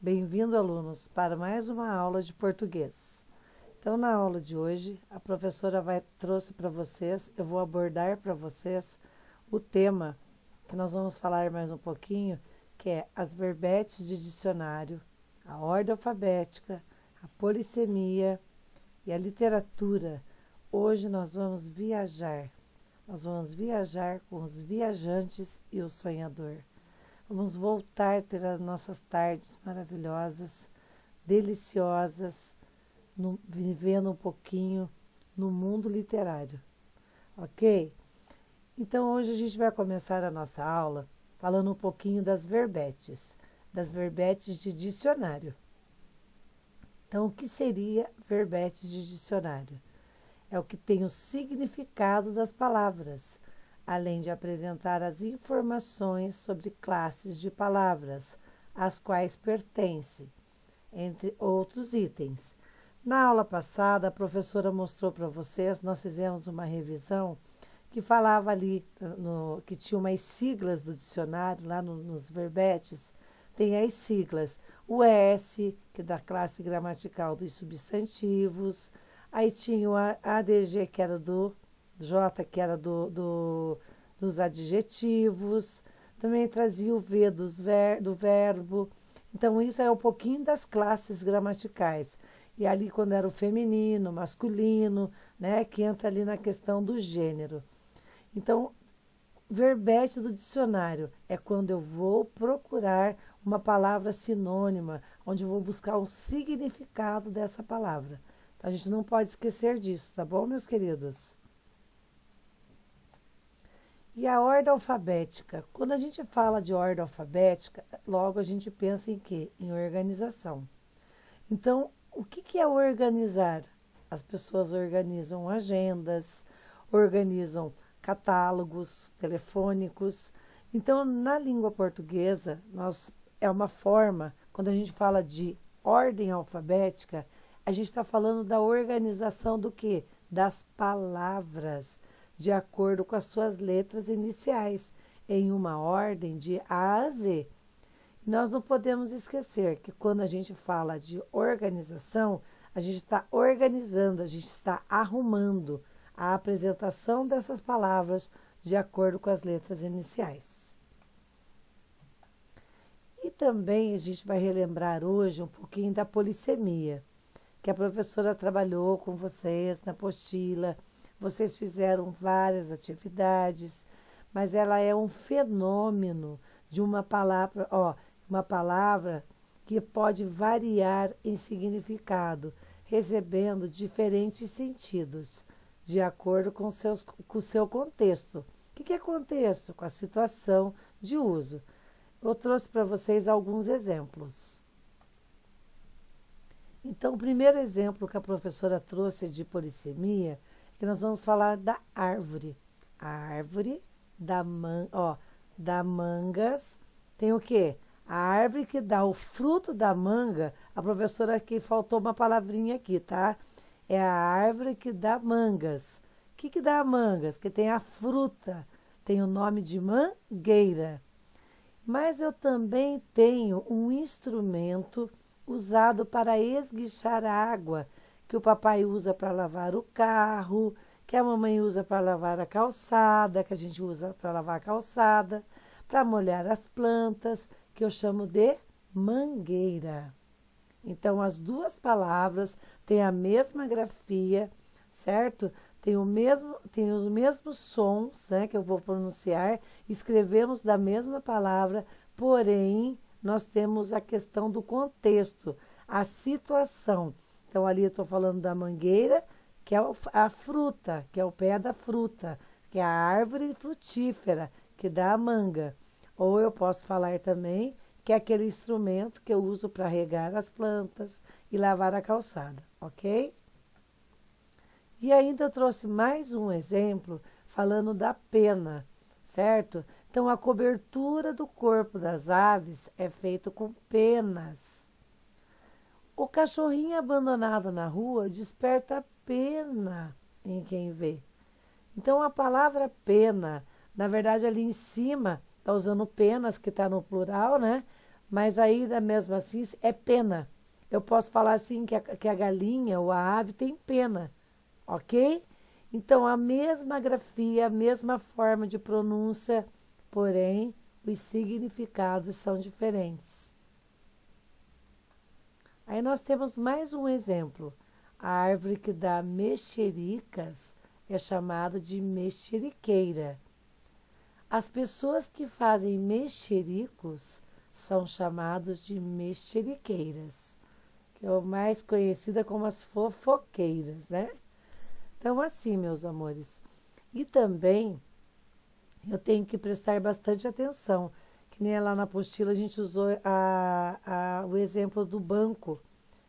Bem-vindo, alunos, para mais uma aula de português. Então, na aula de hoje, a professora trouxe para vocês, eu vou abordar para vocês o tema que nós vamos falar mais um pouquinho, que é as verbetes de dicionário, a ordem alfabética, a polissemia e a literatura. Hoje nós vamos viajar. Nós vamos viajar com os viajantes e o sonhador. Vamos voltar a ter as nossas tardes maravilhosas, deliciosas, vivendo um pouquinho no mundo literário, ok? Então, hoje a gente vai começar a nossa aula falando um pouquinho das verbetes de dicionário. Então, o que seria verbetes de dicionário? É o que tem o significado das palavras, além de apresentar as informações sobre classes de palavras, às quais pertence, entre outros itens. Na aula passada, a professora mostrou para vocês, nós fizemos uma revisão que falava ali, que tinha umas siglas do dicionário, lá nos verbetes, tem as siglas, o S, que é da classe gramatical dos substantivos, aí tinha o ADG, que era do J, que era dos adjetivos, também trazia o V do verbo. Então, isso é um pouquinho das classes gramaticais. E ali, quando era o feminino, masculino, né, que entra ali na questão do gênero. Então, verbete do dicionário é quando eu vou procurar uma palavra sinônima, onde eu vou buscar o significado dessa palavra. A gente não pode esquecer disso, tá bom, meus queridos? E a ordem alfabética? Quando a gente fala de ordem alfabética, logo a gente pensa em quê? Em organização. Então, o que é organizar? As pessoas organizam agendas, organizam catálogos telefônicos. Então, na língua portuguesa, é uma forma, quando a gente fala de ordem alfabética, a gente está falando da organização do quê? Das palavras, de acordo com as suas letras iniciais, em uma ordem de A a Z. Nós não podemos esquecer que quando a gente fala de organização, a gente está organizando, a gente está arrumando a apresentação dessas palavras de acordo com as letras iniciais. E também a gente vai relembrar hoje um pouquinho da polissemia, que a professora trabalhou com vocês na apostila. Vocês fizeram várias atividades, mas ela é um fenômeno de uma palavra que pode variar em significado, recebendo diferentes sentidos, de acordo com o seu contexto. O que é contexto? Com a situação de uso. Eu trouxe para vocês alguns exemplos. Então, o primeiro exemplo que a professora trouxe de polissemia é que nós vamos falar da árvore. A árvore da mangas tem o quê? A árvore que dá o fruto da manga, a professora aqui faltou uma palavrinha aqui, tá? É a árvore que dá mangas. O que dá mangas? Que tem a fruta, tem o nome de mangueira. Mas eu também tenho um instrumento usado para esguichar água, que o papai usa para lavar o carro, que a mamãe usa para lavar a calçada, que a gente usa para lavar a calçada, para molhar as plantas, que eu chamo de mangueira. Então, as duas palavras têm a mesma grafia, certo? Tem os mesmos sons, né, que eu vou pronunciar, escrevemos da mesma palavra, porém, nós temos a questão do contexto, a situação. Então, ali eu estou falando da mangueira, que é a fruta, que é o pé da fruta, que é a árvore frutífera, que dá a manga. Ou eu posso falar também que é aquele instrumento que eu uso para regar as plantas e lavar a calçada, ok? E ainda eu trouxe mais um exemplo falando da pena, certo? Então, a cobertura do corpo das aves é feita com penas. O cachorrinho abandonado na rua desperta pena em quem vê. Então, a palavra pena, na verdade, ali em cima, está usando penas, que está no plural, né? Mas aí, da mesma assim, é pena. Eu posso falar assim que a galinha ou a ave tem pena, ok? Então, a mesma grafia, a mesma forma de pronúncia, porém, os significados são diferentes. Aí nós temos mais um exemplo. A árvore que dá mexericas é chamada de mexeriqueira. As pessoas que fazem mexericos são chamados de mexeriqueiras, que é o mais conhecida como as fofoqueiras, né? Então, assim, meus amores. E também eu tenho que prestar bastante atenção, que nem lá na apostila a gente usou o exemplo do banco,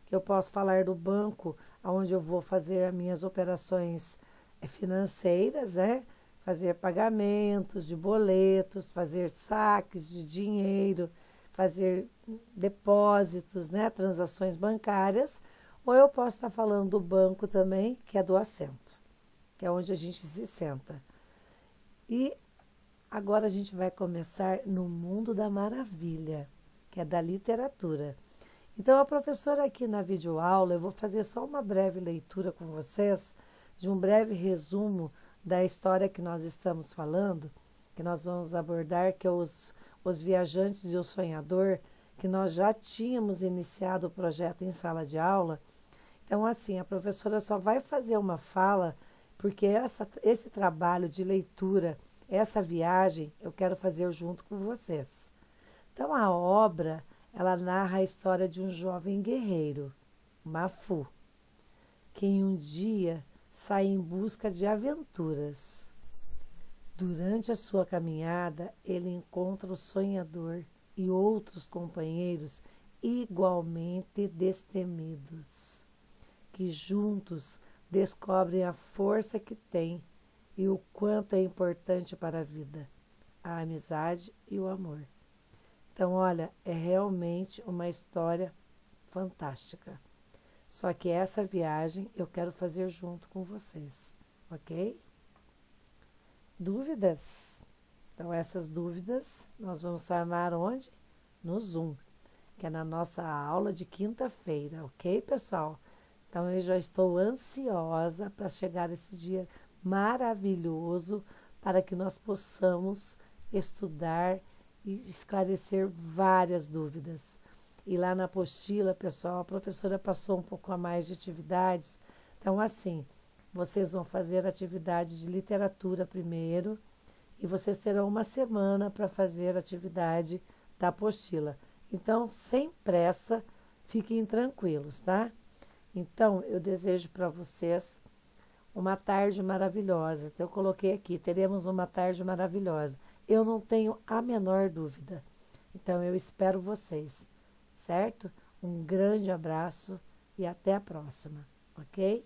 que eu posso falar do banco, onde eu vou fazer as minhas operações financeiras, né? Fazer pagamentos de boletos, fazer saques de dinheiro, fazer depósitos, né? Transações bancárias, ou eu posso estar falando do banco também, que é do assento, que é onde a gente se senta. E agora a gente vai começar no mundo da maravilha, que é da literatura. Então, a professora aqui na videoaula, eu vou fazer só uma breve leitura com vocês, de um breve resumo da história que nós estamos falando, que nós vamos abordar, que é os viajantes e o sonhador, que nós já tínhamos iniciado o projeto em sala de aula. Então, assim, a professora só vai fazer uma fala, porque esse trabalho de leitura, essa viagem, eu quero fazer junto com vocês. Então, a obra, ela narra a história de um jovem guerreiro, Mafu, que em um dia sai em busca de aventuras. Durante a sua caminhada, ele encontra o sonhador e outros companheiros igualmente destemidos, que juntos descobrem a força que tem e o quanto é importante para a vida, a amizade e o amor. Então, olha, é realmente uma história fantástica. Só que essa viagem eu quero fazer junto com vocês, ok? Dúvidas? Então, essas dúvidas nós vamos sanar onde? No Zoom, que é na nossa aula de quinta-feira, ok, pessoal? Então, eu já estou ansiosa para chegar esse dia maravilhoso para que nós possamos estudar e esclarecer várias dúvidas. E lá na apostila, pessoal, a professora passou um pouco a mais de atividades. Então, assim, vocês vão fazer atividade de literatura primeiro e vocês terão uma semana para fazer a atividade da apostila. Então, sem pressa, fiquem tranquilos, tá? Então, eu desejo para vocês uma tarde maravilhosa. Então, eu coloquei aqui, teremos uma tarde maravilhosa. Eu não tenho a menor dúvida. Então, eu espero vocês, certo? Um grande abraço e até a próxima, ok?